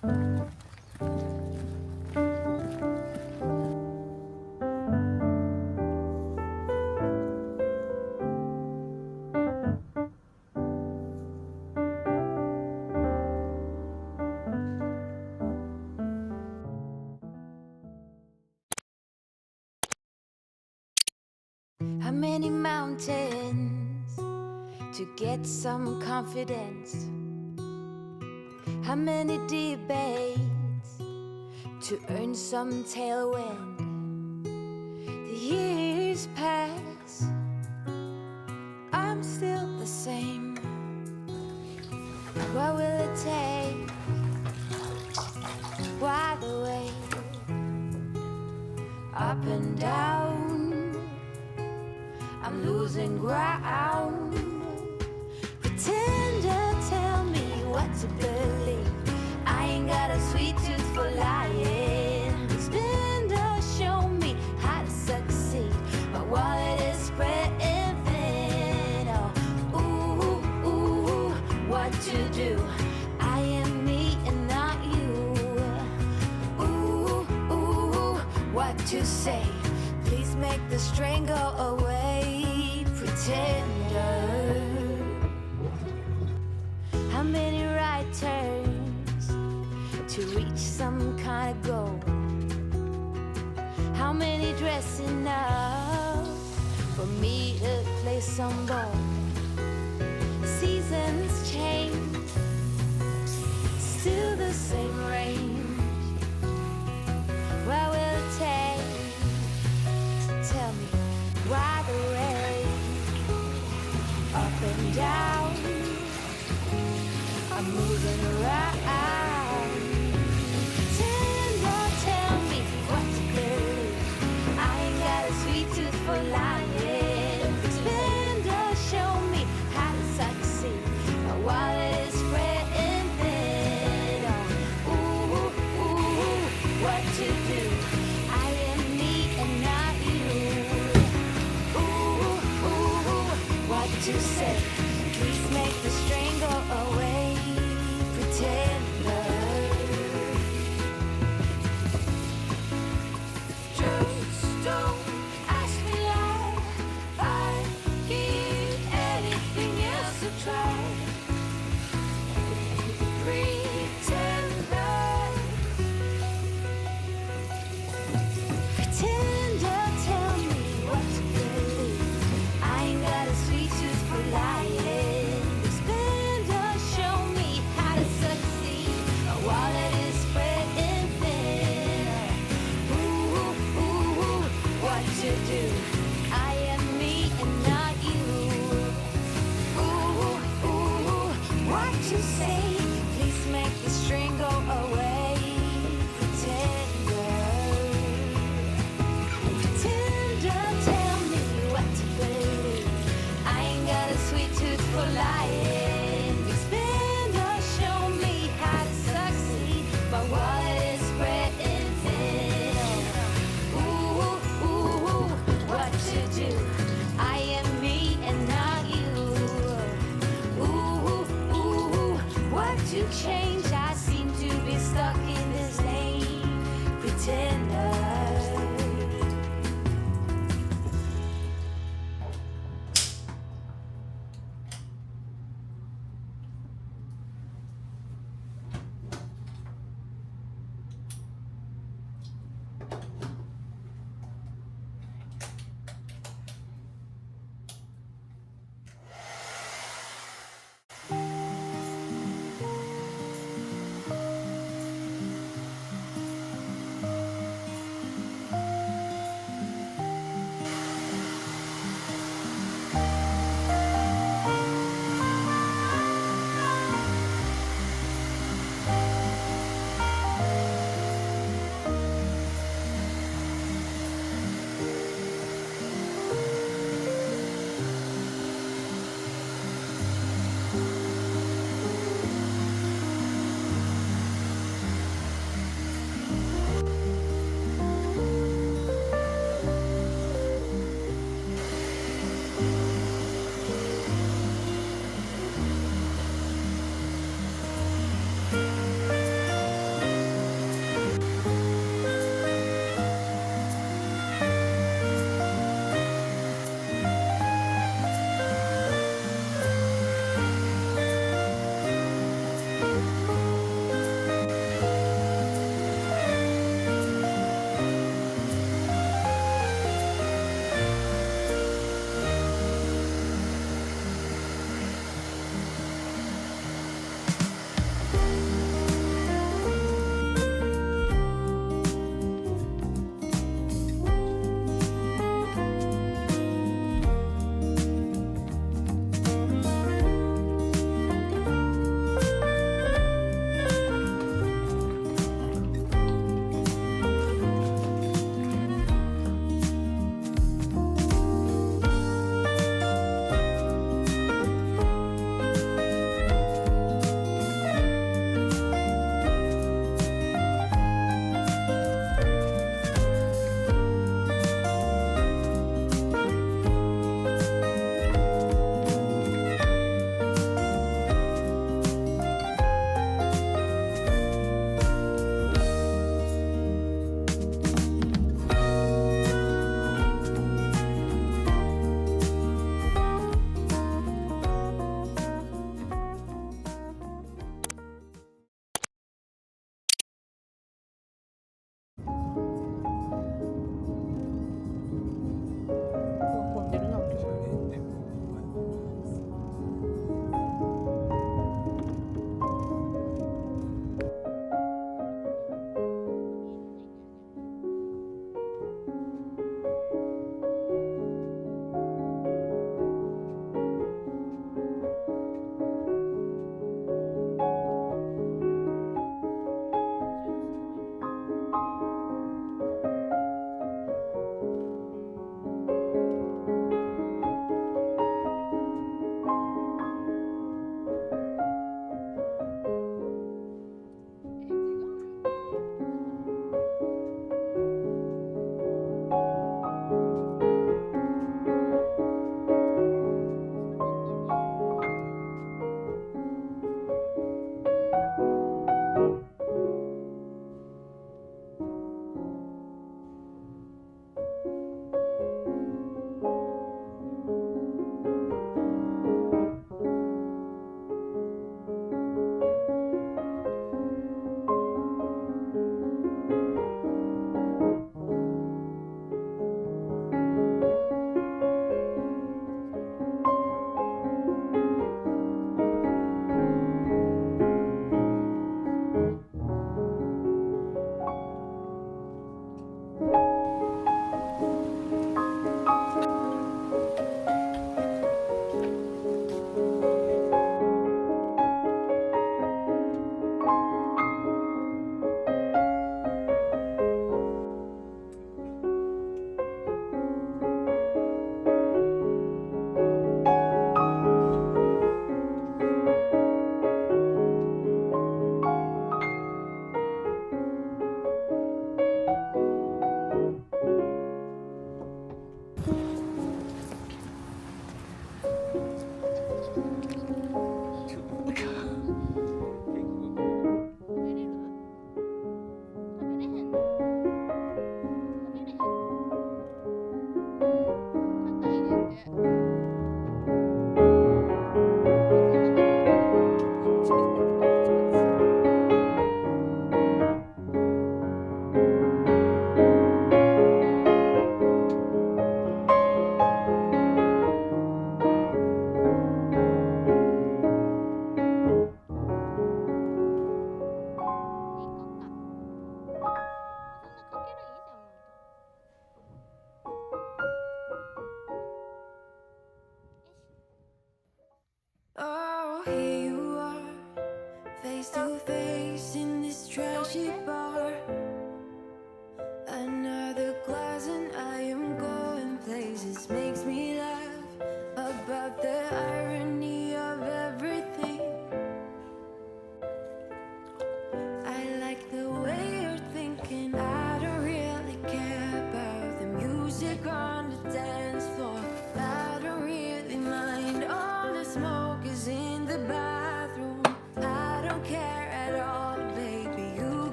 How many mountains to get some confidence? How many debates to earn some tailwind? The years pass, I'm still the same. What will it take? Why the wait? Up and down, I'm losing ground. Pretender, tell me what to believe. I ain't got a sweet tooth for lying. Spender, show me how to succeed. My wallet is spreading thin. Oh, ooh, ooh, what to do? I am me and not you. Ooh, ooh, what to say? Please make the strain go away. Pretender. How many right turns to reach some kind of goal? How many dressing up for me to play some ball? Seasons change, still the same range. What will it take? Tell me why the rain? Up and down, I'm moving around. Pretender, tell me what to believe. I ain't got a sweet tooth for lying. Spender, show me how to succeed. My wallet is spreading thin. Oh, ooh,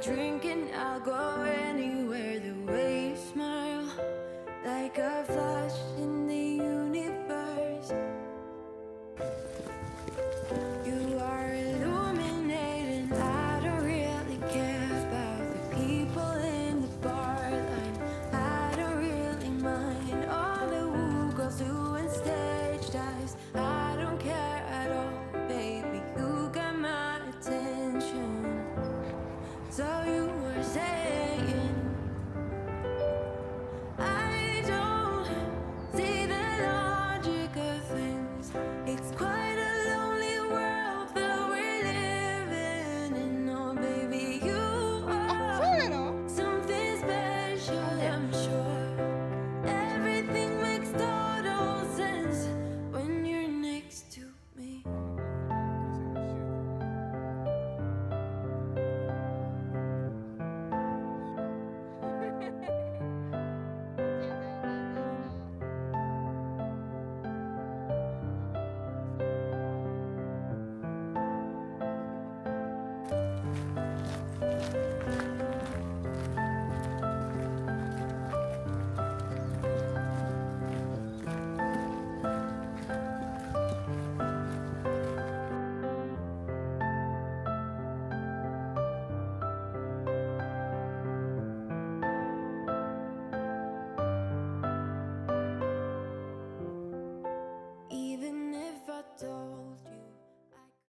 drink and I'll go anywhere.